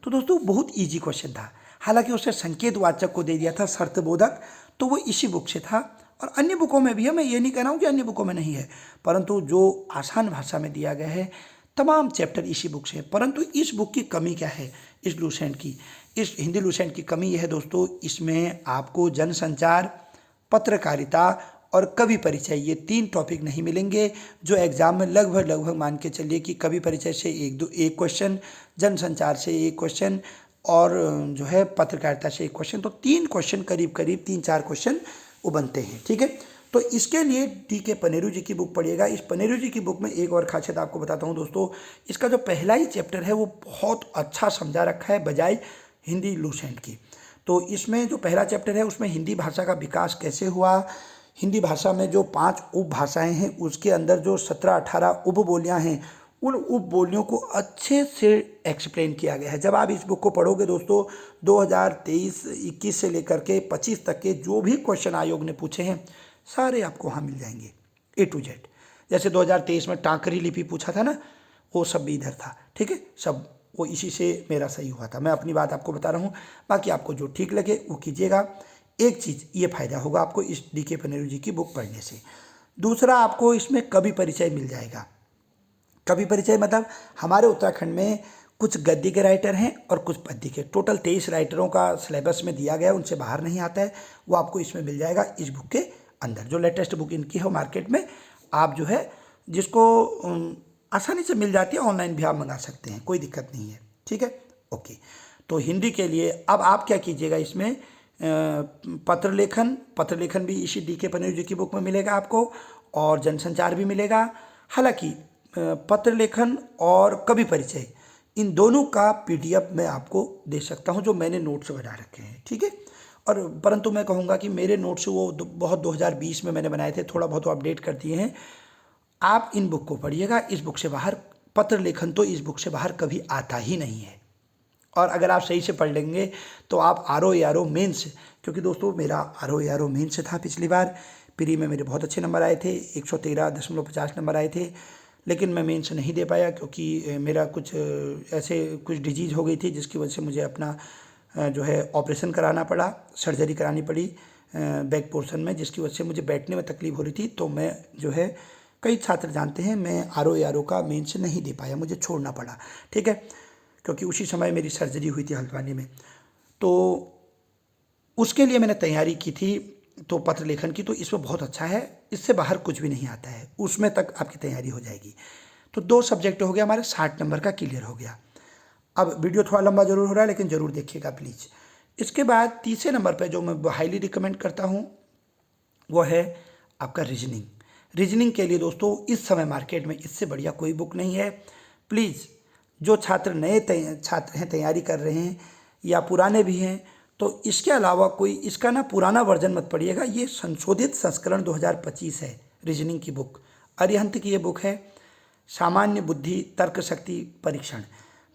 तो दोस्तों बहुत इजी क्वेश्चन था, हालांकि उसने संकेतवाचक को दे दिया था शर्तबोधक, तो वो इसी बुक से था। और अन्य बुकों में भी है, मैं ये नहीं कह रहा हूँ कि अन्य बुकों में नहीं है, परंतु जो आसान भाषा में दिया गया है तमाम चैप्टर इसी बुक से है। परंतु इस बुक की कमी क्या है, इस लूसेंट की, इस हिंदी लूसेंट की कमी यह है दोस्तों, इसमें आपको जनसंचार, पत्रकारिता और कवि परिचय, ये 3 टॉपिक नहीं मिलेंगे, जो एग्जाम में लगभग मान के चलिए कि कवि परिचय से एक क्वेश्चन, जनसंचार से एक क्वेश्चन, और जो है पत्रकारिता से एक क्वेश्चन, तो 3 क्वेश्चन करीब 3-4 क्वेश्चन वो बनते हैं। ठीक है, तो इसके लिए डी.के. पनेरू जी की बुक पढ़िएगा। इस पनेरू जी की बुक में एक और खासियत आपको बताता हूँ दोस्तों, इसका जो पहला ही चैप्टर है वो बहुत अच्छा समझा रखा है बजाय हिंदी लूसेंट की। तो इसमें जो पहला चैप्टर है उसमें हिंदी भाषा का विकास कैसे हुआ, हिंदी भाषा में जो 5 उपभाषाएं हैं उसके अंदर जो 17-18 उपबोलियाँ हैं, उन उपबोलियों को अच्छे से एक्सप्लेन किया गया है। जब आप इस बुक को पढ़ोगे दोस्तों, 2023-21 से लेकर के 25 तक के जो भी क्वेश्चन आयोग ने पूछे हैं सारे आपको वहाँ मिल जाएंगे A to Z। जैसे 2023 में टांकरी लिपि पूछा था ना, वो सब भी इधर था। ठीक है, सब वो इसी से मेरा सही हुआ था। मैं अपनी बात आपको बता रहा हूँ, बाकी आपको जो ठीक लगे वो कीजिएगा। एक चीज़ ये फ़ायदा होगा आपको इस डी.के. पनेरू जी की बुक पढ़ने से। दूसरा, आपको इसमें कवि परिचय मिल जाएगा। कवि परिचय मतलब हमारे उत्तराखंड में कुछ गद्य के राइटर हैं और कुछ पद्य के, टोटल 23 राइटरों का सिलेबस में दिया गया है, उनसे बाहर नहीं आता है, वो आपको इसमें मिल जाएगा इस बुक के अंदर। जो लेटेस्ट बुक इनकी है मार्केट में, आप जो है जिसको आसानी से मिल जाती है, ऑनलाइन भी आप मंगा सकते हैं, कोई दिक्कत नहीं है। ठीक है, ओके। तो हिंदी के लिए अब आप क्या कीजिएगा, इसमें पत्र लेखन भी इसी डी.के. पनेरू जी की बुक में मिलेगा आपको, और जनसंचार भी मिलेगा। हालांकि पत्र लेखन और कवि परिचय, इन दोनों का PDF मैं आपको दे सकता हूं, जो मैंने नोट्स बना रखे हैं। ठीक है, और परंतु मैं कहूँगा कि मेरे नोट्स वो बहुत 2020 में मैंने बनाए थे, थोड़ा बहुत अपडेट कर दिए हैं। आप इन बुक को पढ़िएगा, इस बुक से बाहर पत्र लेखन तो इस बुक से बाहर कभी आता ही नहीं है। और अगर आप सही से पढ़ लेंगे तो आप RO मेंस, क्योंकि दोस्तों मेरा RO मेंस था पिछली बार, प्री में मेरे बहुत अच्छे नंबर आए थे, 113.50 नंबर आए थे, लेकिन मैं मेंस नहीं दे पाया क्योंकि मेरा कुछ डिजीज़ हो गई थी जिसकी वजह से मुझे अपना जो है ऑपरेशन कराना पड़ा, सर्जरी करानी पड़ी बैक पोर्शन में, जिसकी वजह से मुझे बैठने में तकलीफ हो रही थी। तो मैं जो है, कई छात्र जानते हैं, मैं RO का मेंस नहीं दे पाया, मुझे छोड़ना पड़ा। ठीक है, क्योंकि उसी समय मेरी सर्जरी हुई थी हल्द्वानी में, तो उसके लिए मैंने तैयारी की थी, तो पत्र लेखन की, तो इसमें बहुत अच्छा है, इससे बाहर कुछ भी नहीं आता है, उसमें तक आपकी तैयारी हो जाएगी। तो 2 सब्जेक्ट हो गया हमारे, 60 नंबर का क्लियर हो गया। अब वीडियो थोड़ा लंबा जरूर हो रहा है, लेकिन ज़रूर देखिएगा प्लीज़। इसके बाद तीसरे नंबर पर जो मैं हाईली रिकमेंड करता हूँ वो है आपका रीजनिंग के लिए दोस्तों इस समय मार्केट में इससे बढ़िया कोई बुक नहीं है। प्लीज़ जो छात्र नए छात्र हैं, तैयारी कर रहे हैं, या पुराने भी हैं, तो इसके अलावा कोई इसका ना पुराना वर्जन मत पढ़िएगा, ये संशोधित संस्करण 2025 है रीजनिंग की बुक। अरिहंत की ये बुक है, सामान्य बुद्धि तर्क शक्ति परीक्षण।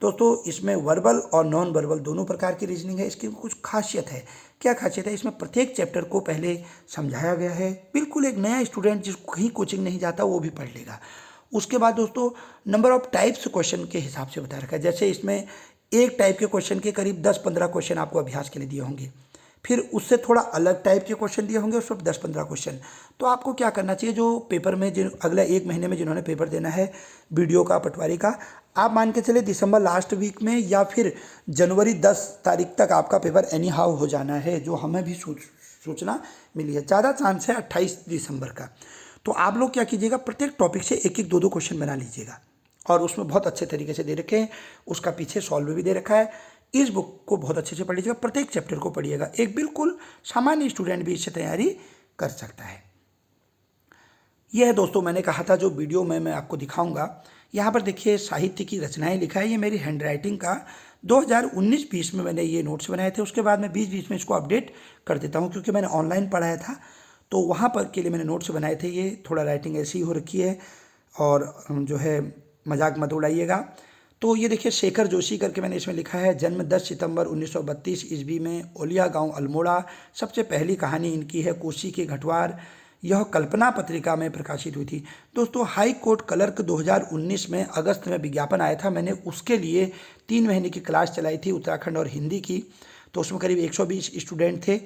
दोस्तों इसमें वर्बल और नॉन वर्बल दोनों प्रकार की रीजनिंग है। इसकी कुछ खासियत है, क्या खासियत है, इसमें प्रत्येक चैप्टर को पहले समझाया गया है, बिल्कुल एक नया स्टूडेंट जिसको कहीं कोचिंग नहीं जाता वो भी पढ़ लेगा। उसके बाद दोस्तों नंबर ऑफ टाइप्स क्वेश्चन के हिसाब से बता रखा है। जैसे इसमें एक टाइप के क्वेश्चन के करीब 10-15 क्वेश्चन आपको अभ्यास के लिए दिए होंगे, फिर उससे थोड़ा अलग टाइप के क्वेश्चन दिए होंगे, उसमें 10-15 क्वेश्चन। तो आपको क्या करना चाहिए, जो पेपर में जिन अगला 1 महीने में जिन्होंने पेपर देना है वीडियो का, पटवारी का, आप मान के चले दिसंबर लास्ट वीक में या फिर जनवरी 10 तारीख तक आपका पेपर एनी हाउ हो जाना है, जो हमें भी सूचना मिली है। ज़्यादा चांस है 28 दिसंबर का। तो आप लोग क्या कीजिएगा, प्रत्येक टॉपिक से एक एक दो दो क्वेश्चन बना लीजिएगा, और उसमें बहुत अच्छे तरीके से दे रखे हैं, उसका पीछे सॉल्व भी दे रखा है। इस बुक को बहुत अच्छे से पढ़ लीजिएगा, प्रत्येक चैप्टर को पढ़िएगा। एक बिल्कुल सामान्य स्टूडेंट भी इससे तैयारी कर सकता है। यह है दोस्तों, मैंने कहा था जो वीडियो में मैं आपको दिखाऊंगा। यहाँ पर देखिए साहित्य की रचनाएं लिखा है, ये मेरी हैंड राइटिंग का 2019-20 में मैंने ये नोट्स बनाए थे। उसके बाद मैं 20-20 में इसको अपडेट कर देता हूँ, क्योंकि मैंने ऑनलाइन पढ़ाया था तो वहाँ पर के लिए मैंने नोट्स बनाए थे। ये थोड़ा राइटिंग ऐसी हो रखी है, और जो है मजाक मत उड़ाइएगा। तो ये देखिए शेखर जोशी करके मैंने इसमें लिखा है, जन्म 10 सितंबर 1932 ईस्वी में ओलिया गांव अल्मोड़ा। सबसे पहली कहानी इनकी है कोसी के घटवार। यह कल्पना पत्रिका में प्रकाशित हुई थी। दोस्तों हाई कोर्ट क्लर्क 2019 में अगस्त में विज्ञापन आया था, मैंने उसके लिए 3 महीने की क्लास चलाई थी उत्तराखंड और हिंदी की। तो उसमें करीब 120 स्टूडेंट थे,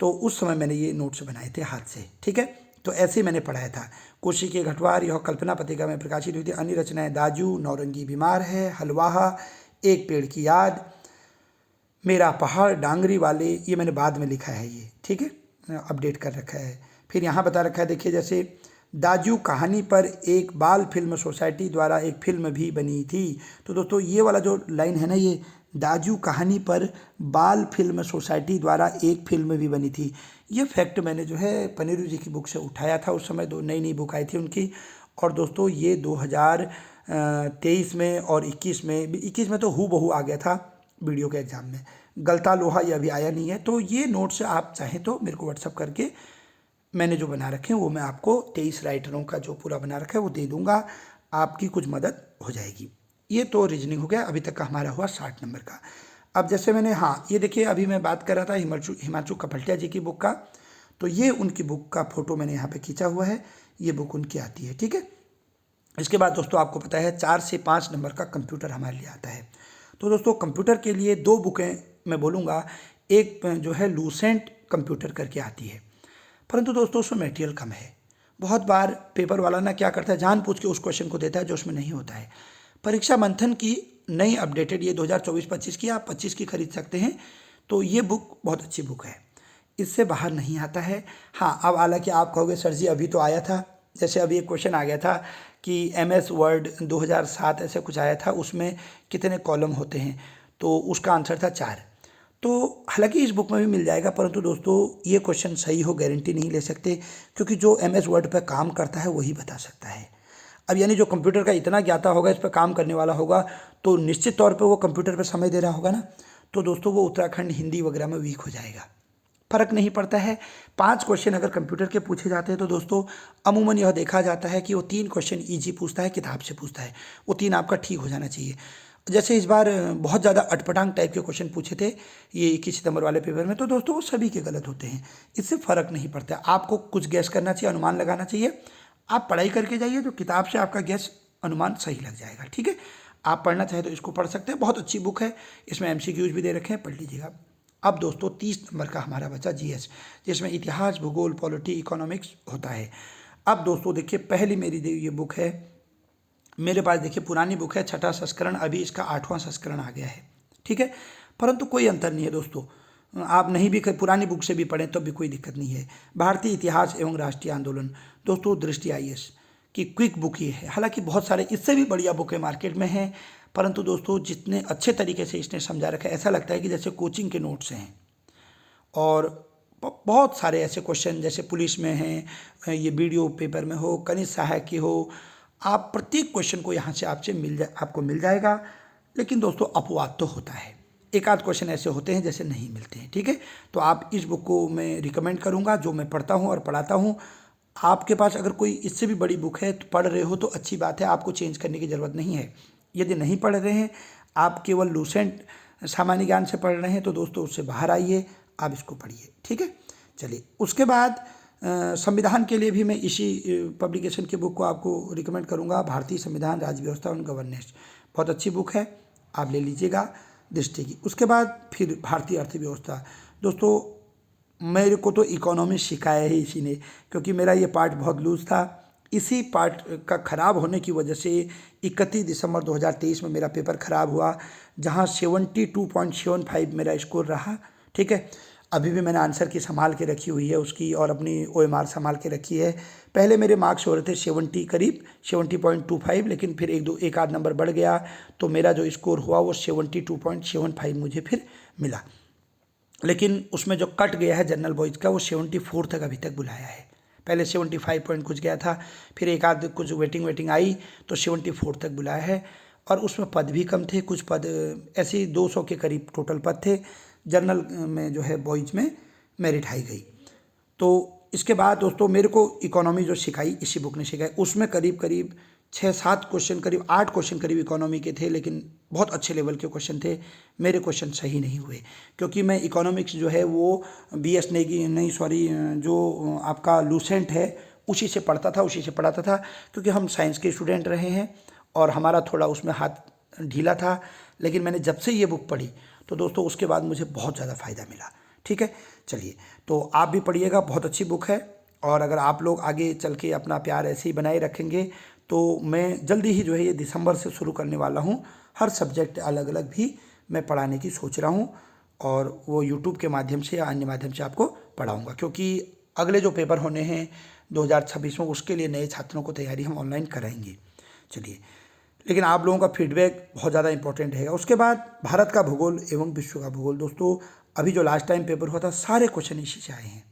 तो उस समय मैंने ये नोट्स बनाए थे हाथ से, ठीक है। तो ऐसे ही मैंने पढ़ाया था। कोशी के घटवार यह कल्पना पत्रिका में प्रकाशित हुई थी। अन्य रचनाएं दाजू, नौरंगी बीमार है, हलवाहा, एक पेड़ की याद, मेरा पहाड़, डांगरी वाले, ये मैंने बाद में लिखा है ये, ठीक है, अपडेट कर रखा है। फिर यहाँ बता रखा है, देखिए जैसे दाजू कहानी पर एक बाल फिल्म सोसाइटी द्वारा एक फिल्म भी बनी थी। तो दोस्तों ये वाला जो लाइन है ना, ये दाजू कहानी पर बाल फिल्म सोसाइटी द्वारा एक फिल्म भी बनी थी, ये फैक्ट मैंने जो है पनेरू जी की बुक से उठाया था। उस समय 2 नई बुक आई थी उनकी। और दोस्तों ये 2023 में और 21 में तो हू बहू आ गया था वीडियो के एग्ज़ाम में। गलता लोहा ये अभी आया नहीं है। तो ये नोट्स आप चाहें तो मेरे को व्हाट्सअप करके, मैंने जो बना रखे हैं वो मैं आपको 23 राइटरों का जो पूरा बना रखा है वो दे दूंगा, आपकी कुछ मदद हो जाएगी। ये तो रीजनिंग हो गया, अभी तक का हमारा हुआ 60 नंबर का। अब जैसे मैंने, हाँ ये देखिए अभी मैं बात कर रहा था हिमांशु कपलटिया जी की बुक का, तो ये उनकी बुक का फोटो मैंने यहाँ पे खींचा हुआ है, ये बुक उनकी आती है, ठीक है। इसके बाद दोस्तों आपको पता है 4 से 5 नंबर का कंप्यूटर हमारे लिए आता है। तो दोस्तों कंप्यूटर के लिए 2 बुकें मैं बोलूँगा, एक जो है लूसेंट कंप्यूटर करके आती है, परंतु दोस्तों उसमें मटेरियल कम है। बहुत बार पेपर वाला ना क्या करता है, जानबूझ के उस क्वेश्चन को देता है जो उसमें नहीं होता है। परीक्षा मंथन की नई अपडेटेड ये 2024-25 की, आप 25 की खरीद सकते हैं। तो ये बुक बहुत अच्छी बुक है, इससे बाहर नहीं आता है। हाँ अब हालांकि आप कहोगे सर जी अभी तो आया था, जैसे अभी एक क्वेश्चन आ गया था कि MS वर्ड 2007 ऐसे कुछ आया था, उसमें कितने कॉलम होते हैं, तो उसका आंसर था 4। तो हालांकि इस बुक में भी मिल जाएगा, परंतु दोस्तों ये क्वेश्चन सही हो गारंटी नहीं ले सकते, क्योंकि जो MS वर्ड पर काम करता है वही बता सकता है। अब यानी जो कंप्यूटर का इतना ज्ञाता होगा, इस पर काम करने वाला होगा, तो निश्चित तौर पे वो कंप्यूटर पर समय दे रहा होगा ना, तो दोस्तों वो उत्तराखंड हिंदी वगैरह में वीक हो जाएगा। फर्क नहीं पड़ता है। 5 क्वेश्चन अगर कंप्यूटर के पूछे जाते हैं तो दोस्तों अमूमन यह देखा जाता है कि वो 3 क्वेश्चन ईजी पूछता है, किताब से पूछता है, वो 3 आपका ठीक हो जाना चाहिए। जैसे इस बार बहुत ज़्यादा अटपटांग टाइप के क्वेश्चन पूछे थे ये 21 सितंबर वाले पेपर में, तो दोस्तों वो सभी के गलत होते हैं, इससे फ़र्क नहीं पड़ता। आपको कुछ गैस करना चाहिए, अनुमान लगाना चाहिए। आप पढ़ाई करके जाइए, तो किताब से आपका गैस अनुमान सही लग जाएगा, ठीक है। आप पढ़ना चाहें तो इसको पढ़ सकते हैं, बहुत अच्छी बुक है, इसमें MCQs भी दे रखे हैं, पढ़ लीजिएगा। अब दोस्तों 30 नंबर का हमारा बचा GS, जिसमें इतिहास, भूगोल, पॉलिटी, इकोनॉमिक्स होता है। अब दोस्तों देखिए पहली मेरी ये बुक है, मेरे पास देखिए पुरानी बुक है, 6ठा संस्करण, अभी इसका 8वां संस्करण आ गया है, ठीक है। परंतु कोई अंतर नहीं है दोस्तों, आप नहीं भी पुरानी बुक से भी पढ़ें तो भी कोई दिक्कत नहीं है। भारतीय इतिहास एवं राष्ट्रीय आंदोलन, दोस्तों दृष्टि IAS की क्विक बुक ये है। हालांकि बहुत सारे इससे भी बढ़िया बुकें मार्केट में हैं, परंतु दोस्तों जितने अच्छे तरीके से इसने समझा रखा है, ऐसा लगता है कि जैसे कोचिंग के नोट्स हैं। और बहुत सारे ऐसे क्वेश्चन जैसे पुलिस में हैं, ये वीडियो पेपर में हो, कनिष्ठ सहायक की हो, आप प्रत्येक क्वेश्चन को यहाँ से आपको मिल जाएगा। लेकिन दोस्तों अपवाद तो होता है, एक आध क्वेश्चन ऐसे होते हैं जैसे नहीं मिलते हैं, ठीक है। तो आप इस बुक को मैं रिकमेंड करूँगा, जो मैं पढ़ता हूँ और पढ़ाता हूँ। आपके पास अगर कोई इससे भी बड़ी बुक है तो पढ़ रहे हो तो अच्छी बात है, आपको चेंज करने की ज़रूरत नहीं है। यदि नहीं पढ़ रहे हैं, आप केवल लूसेंट सामान्य ज्ञान से पढ़ रहे हैं, तो दोस्तों उससे बाहर आइए, आप इसको पढ़िए, ठीक है। चलिए उसके बाद संविधान के लिए भी मैं इसी पब्लिकेशन की बुक को आपको रिकमेंड करूंगा, भारतीय संविधान, राज्य व्यवस्था और गवर्नेंस, बहुत अच्छी बुक है, आप ले लीजिएगा दृष्टि की। उसके बाद फिर भारतीय अर्थव्यवस्था, दोस्तों मेरे को तो इकोनॉमी सिखाया ही इसी ने, क्योंकि मेरा ये पार्ट बहुत लूज था। इसी पार्ट का ख़राब होने की वजह से 31 दिसंबर 2023 में मेरा पेपर ख़राब हुआ, जहाँ 72.75 मेरा स्कोर रहा। ठीक है, अभी भी मैंने आंसर की संभाल के रखी हुई है उसकी, और अपनी OMR संभाल के रखी है। पहले मेरे मार्क्स हो रहे थे 70 करीब 70.25, लेकिन फिर एक आध नंबर बढ़ गया, तो मेरा जो स्कोर हुआ वो 72.75 मुझे फिर मिला। लेकिन उसमें जो कट गया है जनरल बॉयज़ का, वो 74 तक अभी तक बुलाया है। पहले 75 पॉइंट कुछ गया था, फिर एक आध कुछ वेटिंग आई तो 74 तक बुलाया है। और उसमें पद भी कम थे, कुछ पद ऐसे ही 200 के करीब टोटल पद थे। जनरल में जो है बॉयज़ में मेरिट आई गई। तो इसके बाद दोस्तों मेरे को इकोनॉमी जो सिखाई इसी बुक ने सिखाई, उसमें करीब 6-7 क्वेश्चन, करीब 8 क्वेश्चन करीब इकोनॉमी के थे, लेकिन बहुत अच्छे लेवल के क्वेश्चन थे। मेरे क्वेश्चन सही नहीं हुए, क्योंकि मैं इकोनॉमिक्स जो है वो BS नेगी नहीं सॉरी जो आपका लूसेंट है उसी से पढ़ाता था, क्योंकि हम साइंस के स्टूडेंट रहे हैं और हमारा थोड़ा उसमें हाथ ढीला था। लेकिन मैंने जब से ये बुक पढ़ी तो दोस्तों उसके बाद मुझे बहुत ज़्यादा फ़ायदा मिला। ठीक है, चलिए, तो आप भी पढ़िएगा, बहुत अच्छी बुक है। और अगर आप लोग आगे चल के अपना प्यार ऐसे ही बनाए रखेंगे तो मैं जल्दी ही जो है ये दिसंबर से शुरू करने वाला हूँ। हर सब्जेक्ट अलग अलग भी मैं पढ़ाने की सोच रहा हूँ, और वो यूट्यूब के माध्यम से या अन्य माध्यम से आपको पढ़ाऊँगा, क्योंकि अगले जो पेपर होने हैं 2026 में, उसके लिए नए छात्रों को तैयारी हम ऑनलाइन कराएंगे। चलिए, लेकिन आप लोगों का फीडबैक बहुत ज़्यादा इंपॉर्टेंट रहेगा। उसके बाद भारत का भूगोल एवं विश्व का भूगोल। दोस्तों अभी जो लास्ट टाइम पेपर हुआ था, सारे क्वेश्चन इसी से आए हैं।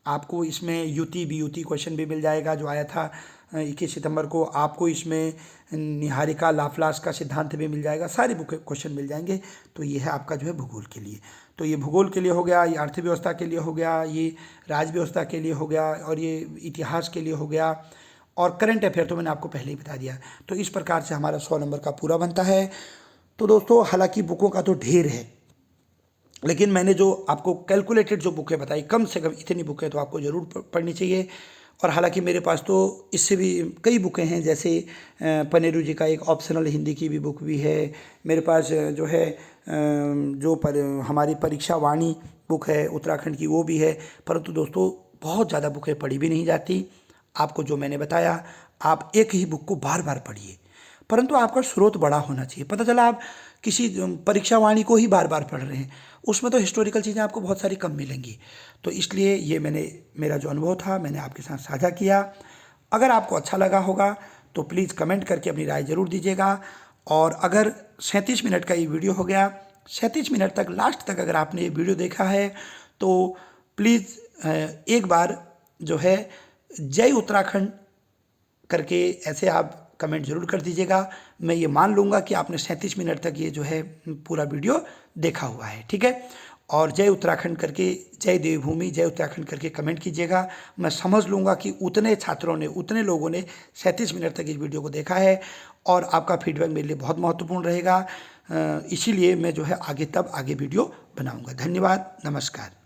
आपको इसमें UT BUT क्वेश्चन भी मिल जाएगा जो आया था 21 सितंबर को। आपको इसमें निहारिका लाप्लास का सिद्धांत भी मिल जाएगा, सारी बुक क्वेश्चन मिल जाएंगे। तो ये है आपका जो है भूगोल के लिए। तो ये भूगोल के लिए हो गया, ये अर्थव्यवस्था के लिए हो गया, ये राज्य व्यवस्था के लिए हो गया, और ये इतिहास के लिए हो गया, और करंट अफेयर तो मैंने आपको पहले ही बता दिया। तो इस प्रकार से हमारा 100 नंबर का पूरा बनता है। तो दोस्तों हालांकि बुकों का तो ढेर है, लेकिन मैंने जो आपको कैलकुलेटेड जो बुकें बताई, कम से कम इतनी बुकें तो आपको ज़रूर पढ़नी चाहिए। और हालांकि मेरे पास तो इससे भी कई बुकें हैं, जैसे पनेरू जी का एक ऑप्शनल हिंदी की भी बुक भी है मेरे पास, जो है हमारी परीक्षा वाणी बुक है उत्तराखंड की, वो भी है। परंतु दोस्तों बहुत ज़्यादा बुकें पढ़ी भी नहीं जाती। आपको जो मैंने बताया, आप एक ही बुक को बार बार पढ़िए, परंतु आपका स्रोत बड़ा होना चाहिए। पता चला आप किसी परीक्षा वाणी को ही बार बार पढ़ रहे हैं, उसमें तो हिस्टोरिकल चीज़ें आपको बहुत सारी कम मिलेंगी। तो इसलिए ये मेरा जो अनुभव था मैंने आपके साथ साझा किया। अगर आपको अच्छा लगा होगा तो प्लीज़ कमेंट करके अपनी राय ज़रूर दीजिएगा। और अगर 37 मिनट का ये वीडियो हो गया, 37 मिनट तक लास्ट तक अगर आपने ये वीडियो देखा है, तो प्लीज़ एक बार जो है जय उत्तराखंड करके ऐसे आप कमेंट ज़रूर कर दीजिएगा। मैं ये मान लूँगा कि आपने 37 मिनट तक ये जो है पूरा वीडियो देखा हुआ है। ठीक है, और जय उत्तराखंड करके, जय देवभूमि, जय उत्तराखंड करके कमेंट कीजिएगा। मैं समझ लूँगा कि उतने छात्रों ने, उतने लोगों ने 37 मिनट तक इस वीडियो को देखा है, और आपका फीडबैक मेरे लिए बहुत महत्वपूर्ण रहेगा। इसीलिए मैं जो है आगे वीडियो बनाऊँगा। धन्यवाद, नमस्कार।